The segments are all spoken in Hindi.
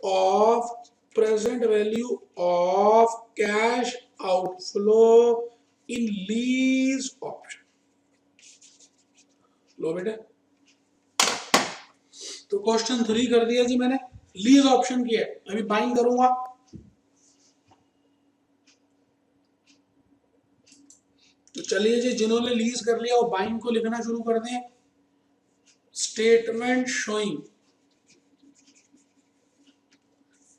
of present value of cash outflow in lease option। लो बेटा, तो क्वेश्चन 3 कर दिया जी मैंने, लीज ऑप्शन की है, अभी बाइंग करूंगा। तो चलिए जी, जिन्होंने लीज कर लिया वो बाइंग को लिखना शुरू कर दें। Statement showing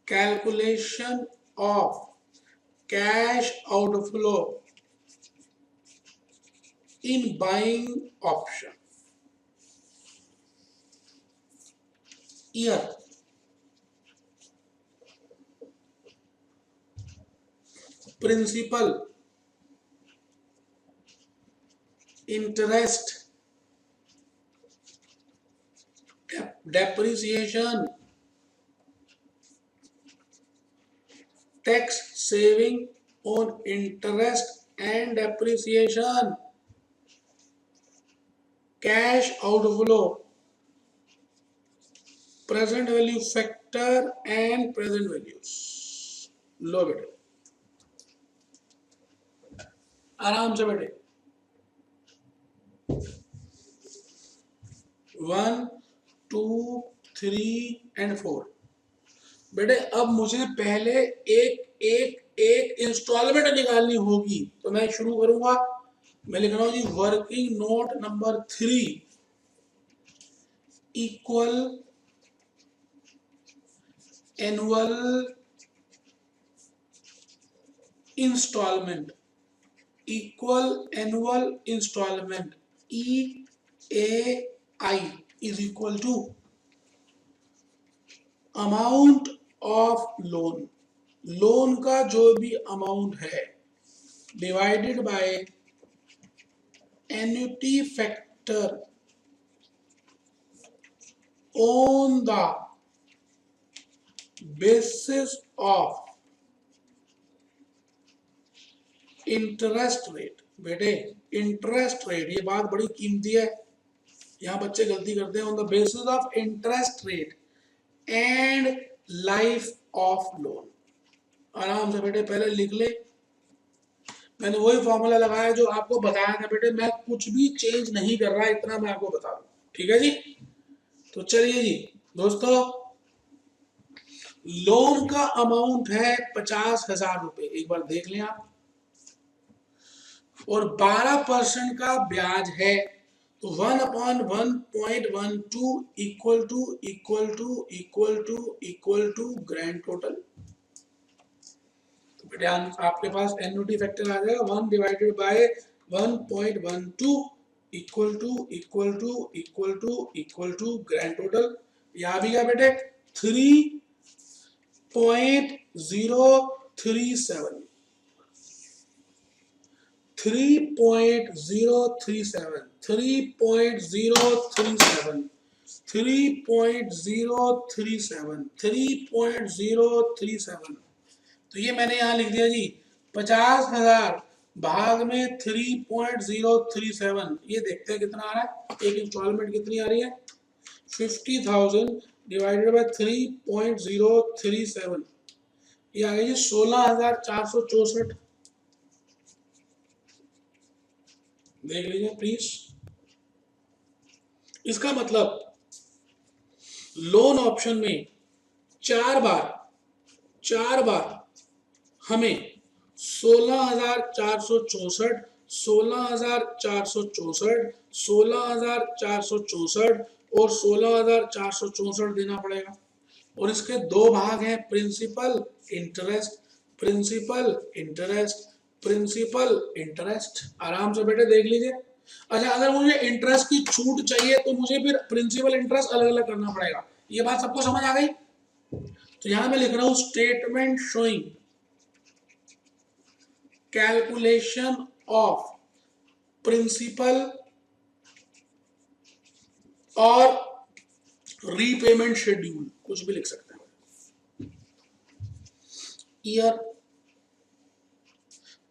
calculation of cash outflow in buying option. Year, principal, interest, depreciation, tax saving on interest and depreciation, cash outflow, present value factor and present values। लो बेटे, आराम से बेटे, 1 2 3 and 4। बेटे अब मुझे पहले एक एक एक इंस्टॉलमेंट निकालनी होगी, तो मैं शुरू करूंगा। मैं लिख रहा हूं जी, working note number 3 equal annual installment, equal annual installment EAI is equal to amount of loan, loan का जो भी अमाउंट है divided by annuity factor on the basis of interest rate. बेटे इंटरेस्ट रेट, ये बात बड़ी कीमती है, यहां बच्चे गलती करते हैं। On the basis of interest rate and life of loan. आराम से बेटे पहले लिख ले, मैंने वही फॉर्मूला लगाया जो आपको बताया था बेटे, मैं कुछ भी चेंज नहीं कर रहा, इतना मैं आपको बता दूं, ठीक है जी। तो चलिए जी दोस्तों, लोन का अमाउंट है 50,000 रुपए, एक बार देख लें आप, और 12% का ब्याज है, तो 1/1.12 इक्वल टू ग्रैंड टोटल। तो बेटे आपके पास एन्युटी फैक्टर आ जाएगा 1 divided by 1.12 equal to grand total. यहां भी क्या बेटे 3.037 3.037। तो ये मैंने यहां लिख दिया जी, 50,000 भाग में 3.037, ये देखते हैं कितना आ रहा है। एक इंस्टॉलमेंट कितनी आ रही है, 50,000 डिवाइडेड बाय 3.037, ये आ गई 16,464। देख लीजिए प्लीज। इसका मतलब लोन ऑप्शन में 4 बार हमें 16,464 16,464 16,464 और 16,464 देना पड़ेगा। और इसके दो भाग हैं, principal interest, principal interest, principal interest. आराम से बेटे देख लीजिए। अच्छा, अगर मुझे इंटरेस्ट की छूट चाहिए तो मुझे फिर प्रिंसिपल इंटरेस्ट अलग अलग करना पड़ेगा। ये बात सबको समझ आ गई? तो यहां मैं लिख रहा हूं, statement showing calculation of principal और रीपेमेंट शेड्यूल, कुछ भी लिख सकते हैं। Year,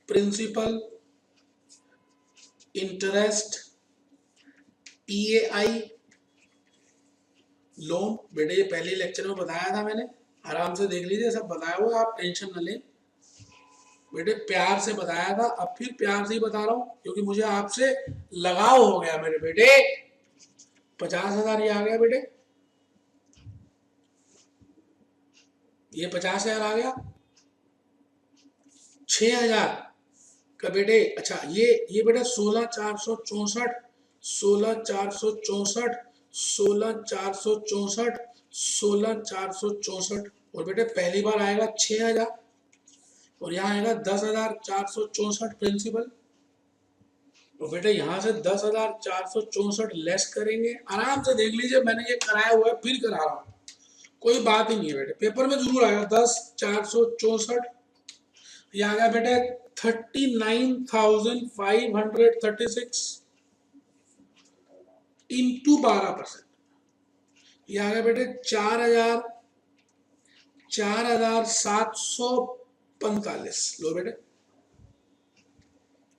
principal, interest, EAI, loan. बेटे ये पहले लेक्चर में बताया था मैंने, आराम से देख लीजिए, सब बताया हुआ है, आप टेंशन न लें बेटे, प्यार से बताया था, अब फिर प्यार से ही बता रहा हूँ क्योंकि मुझे आपसे लगाव हो गया मेरे बेटे। 50,000 ये आ गया बेटे, ये 50,000 आ गया। 6,000 का बेटे, अच्छा ये बेटा 16,464, 16,464, 16,464, 16,464, और बेटे पहली बार आएगा 6,000 और यहाँ आएगा 10,464 प्रिंसिपल। तो बेटे यहाँ से 10,464 लेस करेंगे, आराम से देख लीजिए, मैंने ये कराया हुआ है, फिर करा रहा हूँ, कोई बात ही नहीं है बेटे, पेपर में जरूर आएगा। 10,464 ये आ गया बेटे 39,536 इंटू 12%, ये आ गया बेटे 4,745। लो बेटे,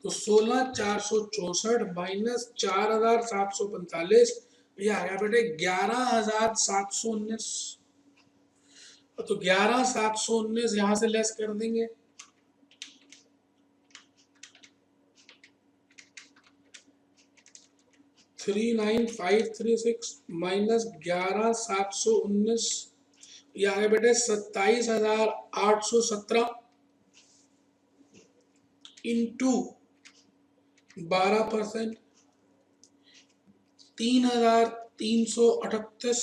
तो 16,464 माइनस 4,745, ये आ गया बेटे 11,719। तो 11,719 यहां से लेस कर देंगे, 39,536 माइनस 11,719, ये आ गया बेटे 27,817 इंटू 12%, 3,338।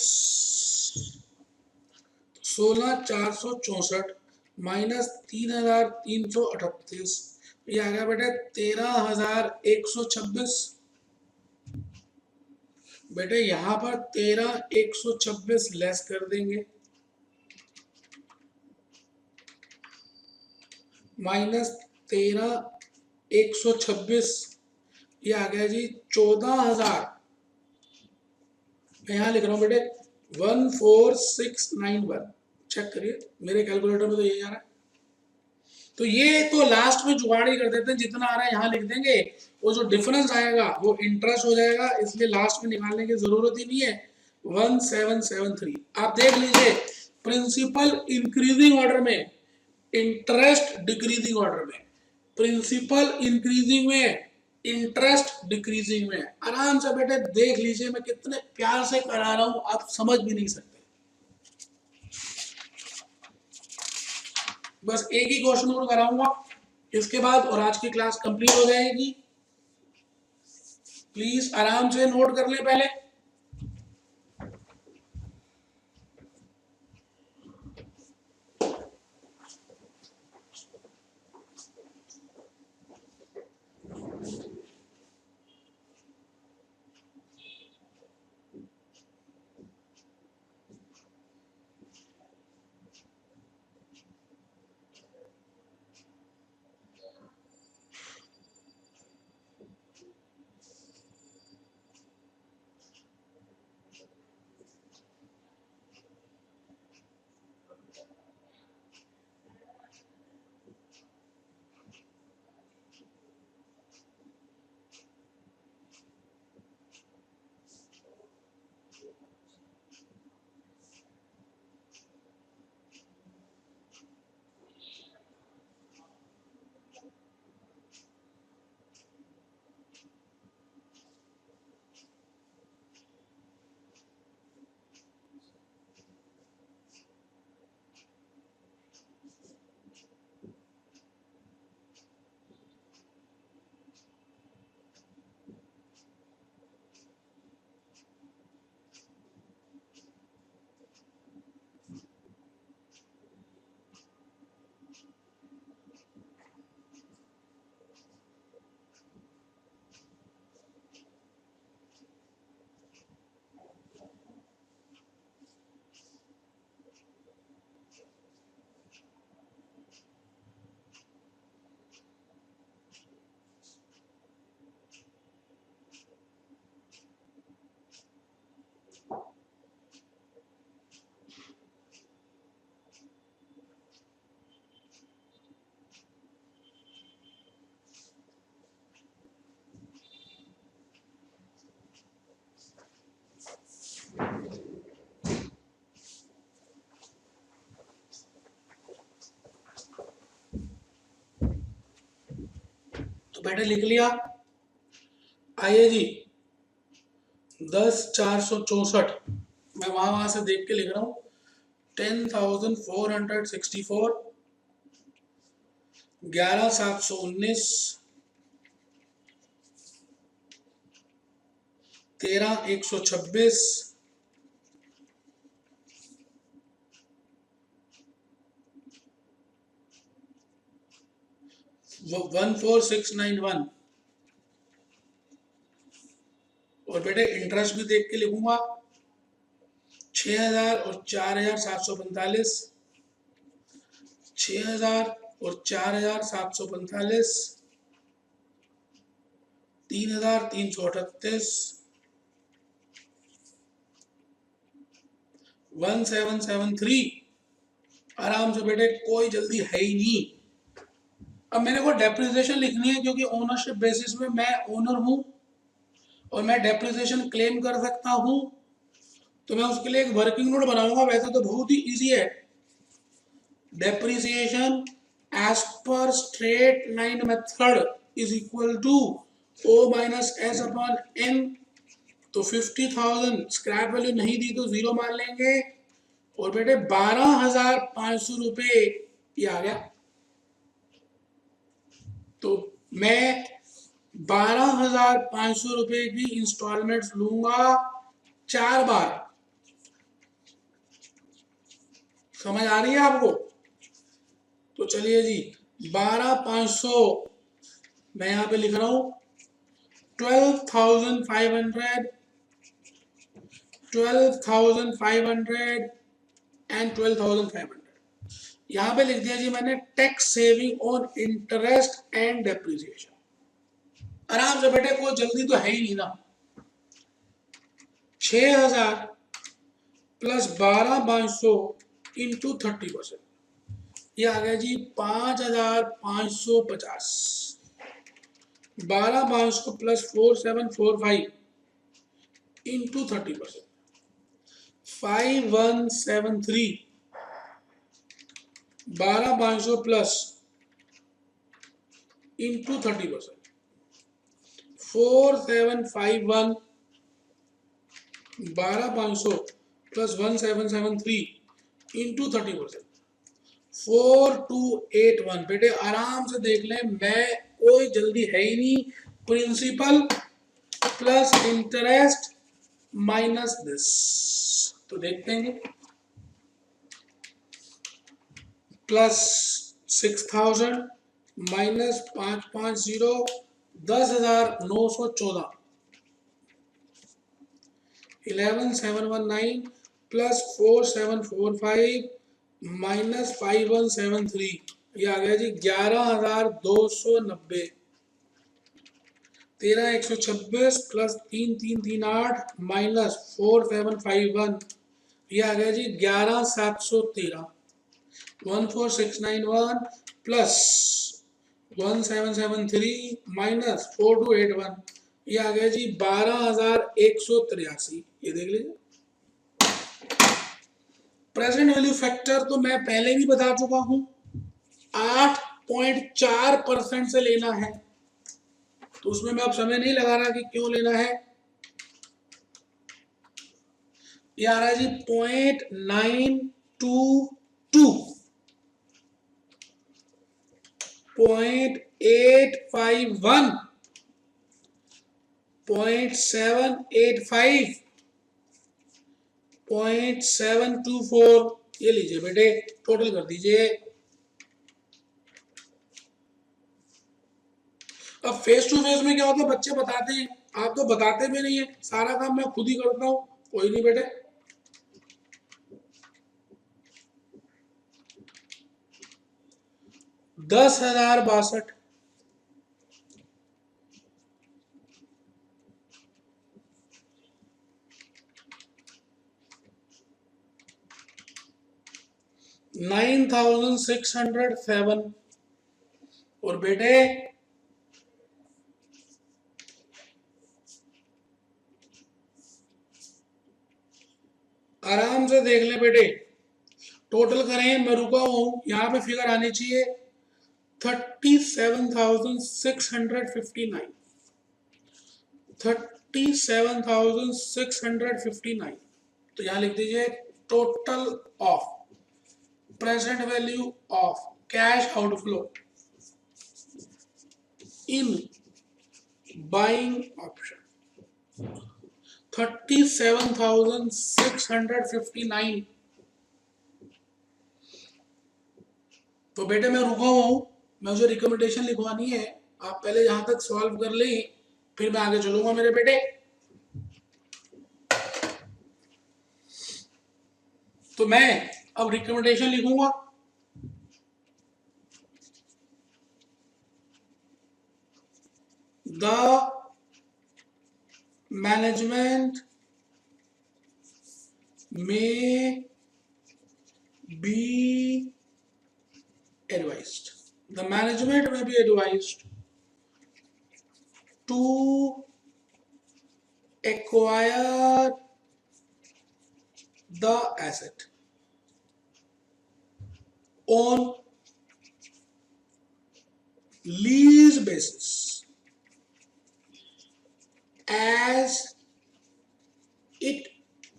16,464 माइनस 3,338, ये आ गया बेटे 13,126। बेटे यहां पर 13,126 लेस कर देंगे, माइनस 13,126, ये आ गया जी 14,000। मैं यहाँ लिख रहा हूँ बेटे 14,691, चेक करिए मेरे कैलकुलेटर में तो यही आ रहा है। तो ये तो लास्ट में जुगाड़ ही कर देते हैं, जितना आ रहा है यहाँ लिख देंगे, वो जो डिफरेंस आएगा वो इंटरेस्ट हो जाएगा, इसलिए लास्ट में निकालने की जरूरत ही नहीं है। 1773 आप देख लीजिए, प्रिंसिपल इंक्रीजिंग ऑर्डर में, इंटरेस्ट डिक्रीजिंग ऑर्डर में, प्रिंसिपल इंक्रीजिंग में, इंटरेस्ट डिक्रीजिंग में। आराम से बेटे देख लीजिए, मैं कितने प्यार से करा रहा हूं, आप समझ भी नहीं सकते। बस एक ही क्वेश्चन और कराऊंगा इसके बाद और आज की क्लास कंप्लीट हो जाएगी। प्लीज आराम से नोट कर ले पहले। तो बेटे लिख लिया। आइए जी 10,464 मैं वहां से देख के लिख रहा हूं। 10,464, 11,719, 13,126, 14,691 और बेटे इंटरेस्ट भी देख के लिखूंगा 6,000 और 4,745, 6,000 और 4,745, 3,338, 1773। आराम से बेटे, कोई जल्दी है ही नहीं। अब मेरे को डेप्रिसिएशन लिखनी है क्योंकि ओनरशिप बेसिस में मैं ओनर हूं और मैं डेप्रिसिएशन क्लेम कर सकता हूं, तो मैं उसके लिए एक वर्किंग नोट बनाऊंगा। वैसे तो बहुत ही इजी है। Depreciation as per straight line method is equal to O minus S upon N. तो 50,000 स्क्रैप वैल्यू नहीं दी तो जीरो मान लेंगे और बेटे 12,500 रुपए ये आ गया। तो मैं 12,500 रुपए की इंस्टॉलमेंट लूंगा 4 बार। समझ आ रही है आपको? तो चलिए जी 12,500 मैं यहां पे लिख रहा हूं 12,500, 12,500 एंड 12,500 यहां पे लिख दिया जी मैंने। Tax saving on interest and depreciation. आराम से बेटे, कोई जल्दी तो है ही नहीं ना। 6,000 प्लस 12,500 इंटू 30%, ये आ गया जी 5,550। 12,500 plus 4,745 into 30%, 5,173। 12,500 plus into 30%, 4,751। 12,500 plus 1,773 into 30%, 4,281। बेटे आराम से देख लें, मैं कोई जल्दी है ही नहीं। Principal plus interest minus this, तो देखते हैं प्लस 6,000 माइनस 550, 10,914, 11,719 प्लस 4,745 माइनस 5,173, ये आ गया जी 11,290। 13,126 प्लस 3,338 माइनस 4,751, ये आ गया जी 11,713। 14,691 प्लस 1,773 माइनस 4,281, ये आ गया जी 12,183। ये देख लीजिए। प्रेजेंट वैल्यू फैक्टर तो मैं पहले भी बता चुका हूं, 8.4% से लेना है, तो उसमें मैं अब समय नहीं लगा रहा कि क्यों लेना है। ये आ रहा है जी 0.922, 0.851, 0.785, 0.724। ये लीजिए बेटे, टोटल कर दीजिए। अब फेस टू फेस में क्या होता है, बच्चे बताते हैं, आप तो बताते भी नहीं है। सारा काम मैं खुद ही करता हूं। कोई नहीं बेटे, ₹10,062, 9,607 और बेटे आराम से देख ले बेटे, टोटल करें, मैं रुका हूं, यहां पे फिगर आनी चाहिए 37,659, 37,659। तो यहां लिख दीजिए total of present value of cash outflow in buying option 37,659। तो बेटे मैं रुका हुआ हूं, मुझे रिकमेंडेशन लिखवानी है, आप पहले यहां तक सॉल्व कर लें, फिर मैं आगे चलूंगा मेरे बेटे। तो मैं अब रिकमेंडेशन लिखूंगा। द मैनेजमेंट में B advised, the management may be advised to acquire the asset on lease basis as it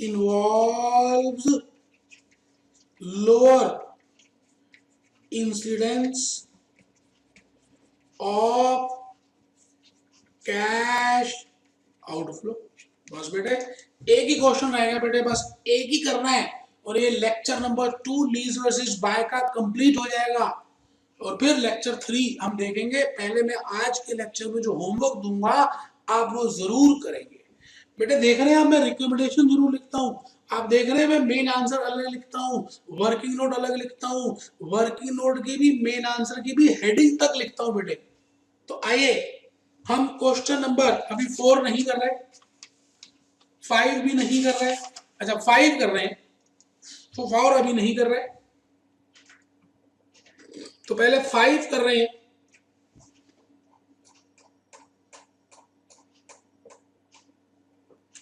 involves lower incidence of cash outflow. बस बेटे एक ही क्वेश्चन रहेगा बेटे, बस एक ही करना है, और ये lecture number 2 lease versus buy का कंप्लीट हो जाएगा, और फिर लेक्चर 3 हम देखेंगे। पहले मैं आज के लेक्चर में जो होमवर्क दूंगा आप वो जरूर करेंगे। बेटे देख रहे हैं आप, मैं रिकमेंडेशन जरूर लिखता हूँ, आप देख रहे हैं मैं मेन आंसर अलग लिखता हूँ, वर्किंग नोट अलग लिखता हूँ, वर्किंग नोट की भी मेन आंसर की भी हेडिंग तक लिखता हूँ बेटे। तो आइए हम क्वेश्चन नंबर अभी 4 नहीं कर रहे, 5 भी नहीं कर रहे, अच्छा 5 कर रहे हैं, तो 4 अभी नहीं कर रहे, तो पहले 5 कर रहे हैं।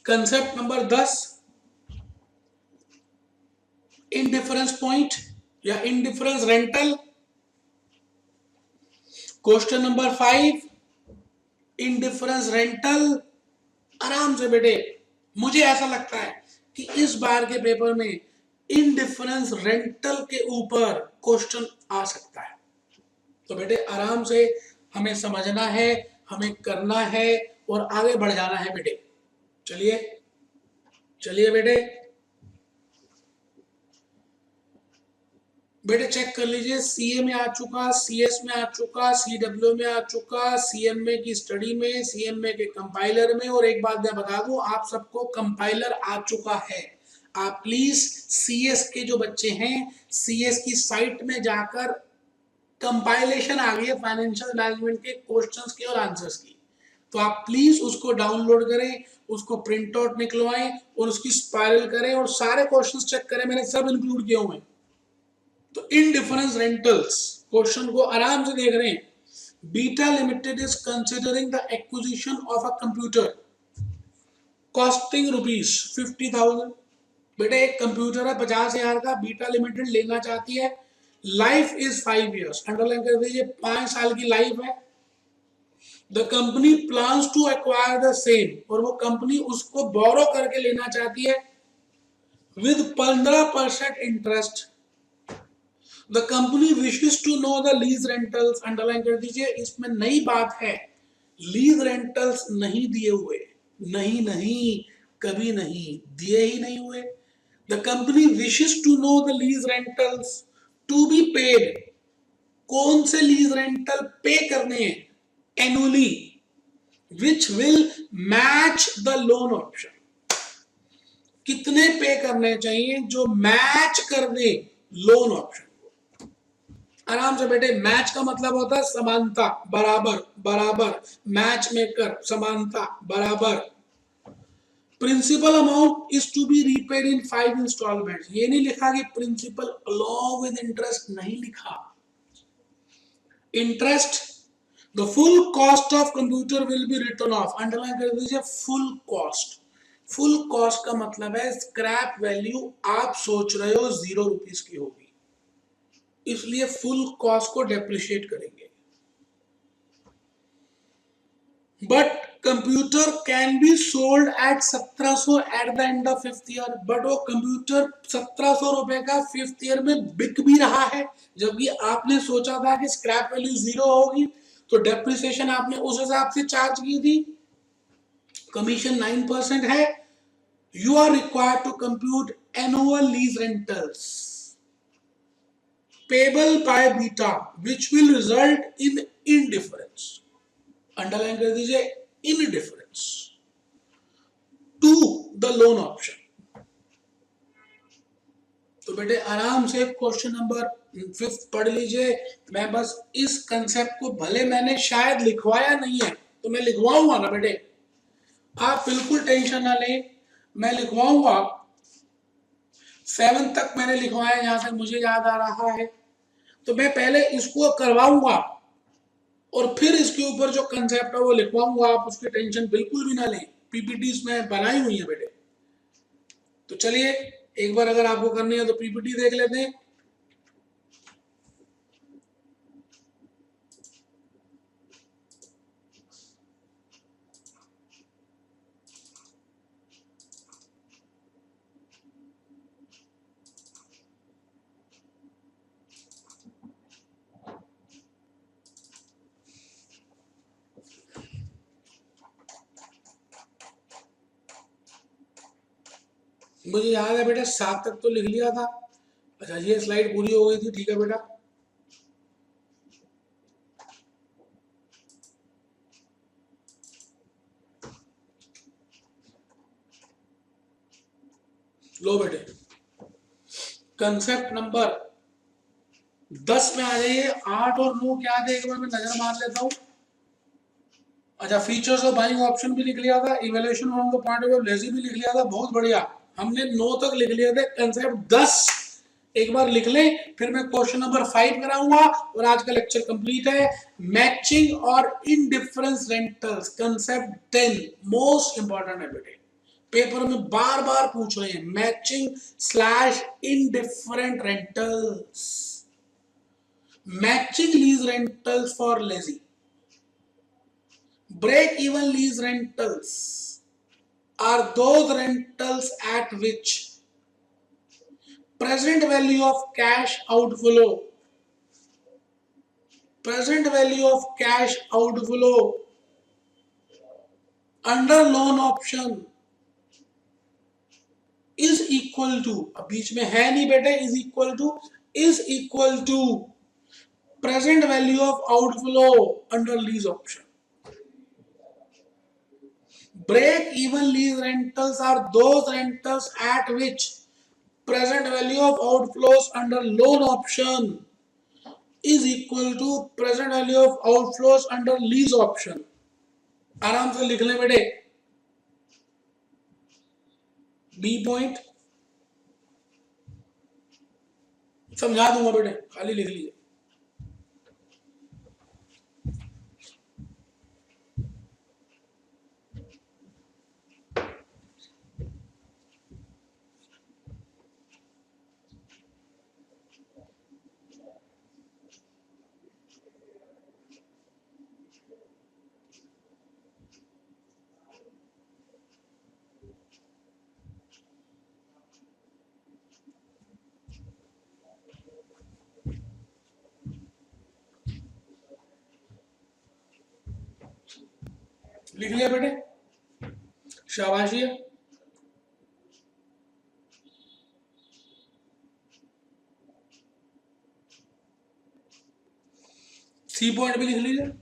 कंसेप्ट नंबर 10 इनडिफरेंस पॉइंट या indifference rental. Question number 5 indifference rental. आराम से बेटे, मुझे ऐसा लगता है कि इस बार के पेपर में इनडिफरेंस रेंटल के ऊपर क्वेश्चन आ सकता है। तो बेटे आराम से हमें समझना है, हमें करना है और आगे बढ़ जाना है बेटे। चलिए चलिए बेटे, बेटे चेक कर लीजिए, सीए में आ चुका, सीएस में आ चुका, सीडब्ल्यू में आ चुका, सीएमए की स्टडी में, सीएमए के कंपाइलर में, और एक बात मैं बता दूं आप सबको कंपाइलर आ चुका है। आप प्लीज सीएस के जो बच्चे हैं, सीएस की साइट में जाकर कंपाइलेशन आ गई है फाइनेंशियल मैनेजमेंट के क्वेश्चंस की और आंसर्स की, तो आप प्लीज उसको डाउनलोड करें, उसको प्रिंट आउट निकलवाएं और उसकी स्पाइरल करें और सारे क्वेश्चंस चेक करें, मैंने सब इंक्लूड किए हुए हैं। तो इनडिफरेंस रेंटल्स क्वेश्चन को आराम से देख रहे हैं। Beta limited is considering the acquisition of a computer costing ₹50,000। बेटे एक कंप्यूटर है 50,000 का, बीटा लिमिटेड लेना चाहती है, लाइफ इज 5 years, अंडरलाइन कर दीजिए 5 साल की लाइफ है। The company plans to acquire the same, और वो कंपनी उसको बोरो करके लेना चाहती है with 15% interest. The company wishes to know the lease rentals, underline कर दीजिए, इसमें नई बात है, लीज रेंटल्स नहीं दिए हुए, नहीं नहीं कभी नहीं दिए ही नहीं हुए। The company wishes to know the lease rentals to be paid, कौन से लीज रेंटल पे करने हैं annually, which will match the loan option, कितने पे करने चाहिए जो मैच कर दे लोन ऑप्शन। आराम से बेटे, मैच का मतलब होता है समानता, बराबर बराबर, मैच मेकर, समानता बराबर। Principal amount is to be repaid in 5 installment, ये नहीं लिखा कि प्रिंसिपल अलॉन्ग विद इंटरेस्ट, नहीं लिखा। Interest, the full cost of computer will be return of, underline कर दीजिए फुल कॉस्ट। फुल कॉस्ट का मतलब है स्क्रैप वैल्यू आप सोच रहे हो ₹0 की होगी, इसलिए फुल कॉस्ट को डेप्रिशिएट करेंगे। Computer can be sold at 1700 at the end of fifth year, but वो कंप्यूटर 1700 रुपए का फिफ्थ ईयर में बिक भी रहा है, जबकि आपने सोचा था कि स्क्रैप वैल्यू 0 होगी, तो डेप्रिसिएशन आपने उस हिसाब से चार्ज की थी, कमीशन 9% है. You are required to compute annual lease rentals payable by beta, which will result in indifference. Underline कर दीजिए, indifference to the loan option. तो बेटे आराम से क्वेश्चन नंबर 5 पढ़ लीजिए. मैं बस इस कंसेप्ट को, भले मैंने शायद लिखवाया नहीं है तो मैं लिखवाऊंगा ना बेटे, आप बिल्कुल टेंशन ना लें, मैं लिखवाऊंगा. 7 तक मैंने लिखवाया जहां तक मुझे याद आ रहा है, तो मैं पहले इसको करवाऊंगा और फिर इसके ऊपर जो कंसेप्ट है वो लिखवाऊंगा. आप उसकी टेंशन बिल्कुल भी ना लें, पीपीटीज में बनाई हुई है बेटे. तो चलिए एक बार अगर आपको करनी है तो पीपीटी देख लेते हैं. मुझे याद है बेटा 7 तक तो लिख लिया था. अच्छा ये स्लाइड पूरी हो गई थी, ठीक है बेटा. लो बेटे कंसेप्ट नंबर 10 में आ जाइए. 8 और 9 क्या थे एक बार मैं नजर मार लेता हूँ. अच्छा फीचर्स ऑफ बाइंग ऑप्शन भी लिख लिया था, evaluation from the point of view lazy भी लिख लिया था. बहुत बढ़िया, हमने 9 तक लिख लिए थे. कंसेप्ट 10 एक बार लिख लें, फिर मैं क्वेश्चन नंबर 5 कराऊंगा और आज का लेक्चर कंप्लीट है. मैचिंग और indifference rentals, concept 10 most important है बेटे, पेपर में बार बार पूछ रहे हैं. Matching slash indifferent rentals, matching lease rentals for lazy. Break even lease rentals are those rentals at which present value of cash outflow under loan option is equal to, अब बीच में है नहीं बेटे, is equal to present value of outflow under lease option. Break even lease rentals are those rentals at which present value of outflows under loan option is equal to present value of outflows under lease option. आराम से लिख लें बेटे. बी पॉइंट समझा दूंगा बेटे, खाली लिख लीजिए. लिख लिया बेटे, शाबाशी है. सी पॉइंट भी लिख लीजिए.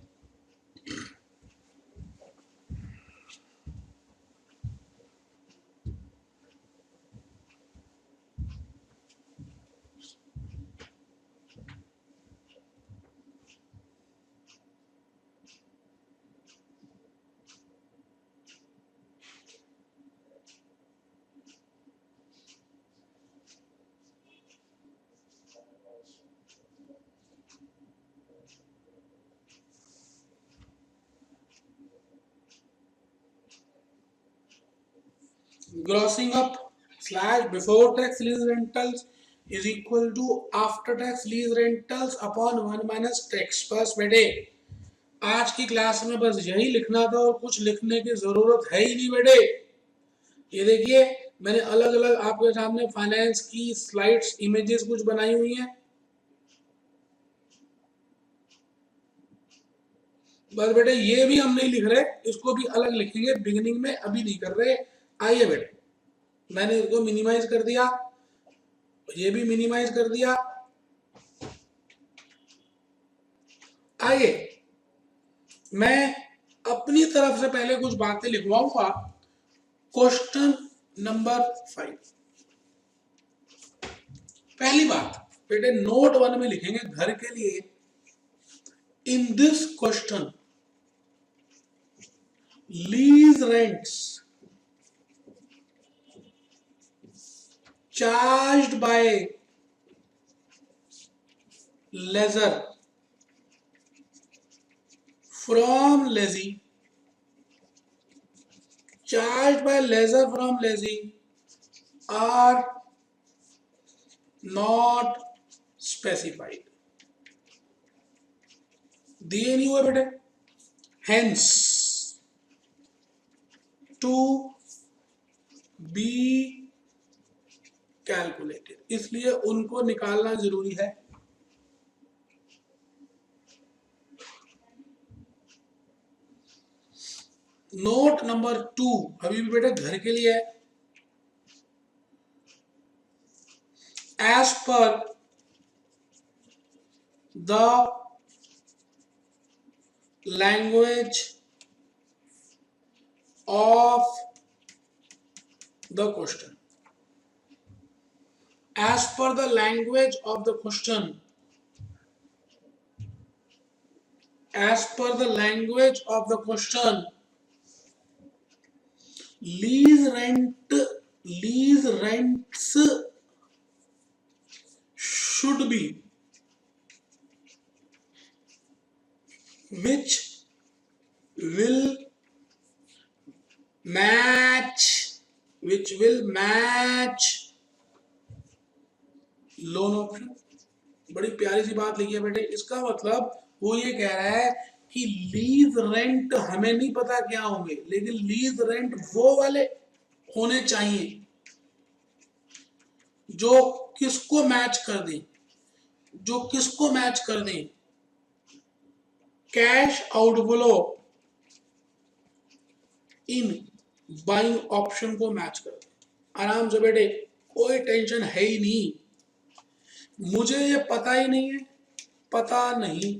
Grossing up slash before tax lease rentals is equal to after tax lease rentals upon 1 minus tax. बस बेटे आज की क्लास में बस यही लिखना था और कुछ लिखने की जरूरत है ही नहीं बेटे। ये देखिए मैंने अलग अलग आपके सामने फाइनेंस की स्लाइड्स इमेजेस कुछ बनाई हुई हैं। बस बेटे ये भी हम नहीं लिख रहे, इसको भी अलग लिखेंगे बिगिनिंग में, अभी नहीं कर रहे। आइए बेटे, मैंने इसको मिनिमाइज कर दिया, ये भी मिनिमाइज कर दिया। आइए मैं अपनी तरफ से पहले कुछ बातें लिखवाऊंगा। क्वेश्चन नंबर 5, पहली बात बेटे नोट 1 में लिखेंगे घर के लिए। In this question lease rents charged by lessor from lessee, charged by lessor from lessee are not specified. दिए नहीं हुए बेटे, hence to be calculated, इसलिए उनको निकालना जरूरी है। नोट नंबर 2 अभी भी बेटा घर के लिए है। As per the language of the question, as per the language of the question, as per the language of the question, lease rents should be which will match loan option. बड़ी प्यारी सी बात लिखी है बेटे, इसका मतलब वो ये कह रहा है कि लीज रेंट हमें नहीं पता क्या होंगे, लेकिन लीज रेंट वो वाले होने चाहिए जो किसको मैच कर दें, जो किसको मैच कर दें, cash outflow in buying option को मैच कर दें। आराम से बेटे, कोई टेंशन है ही नहीं, मुझे ये पता ही नहीं है, पता नहीं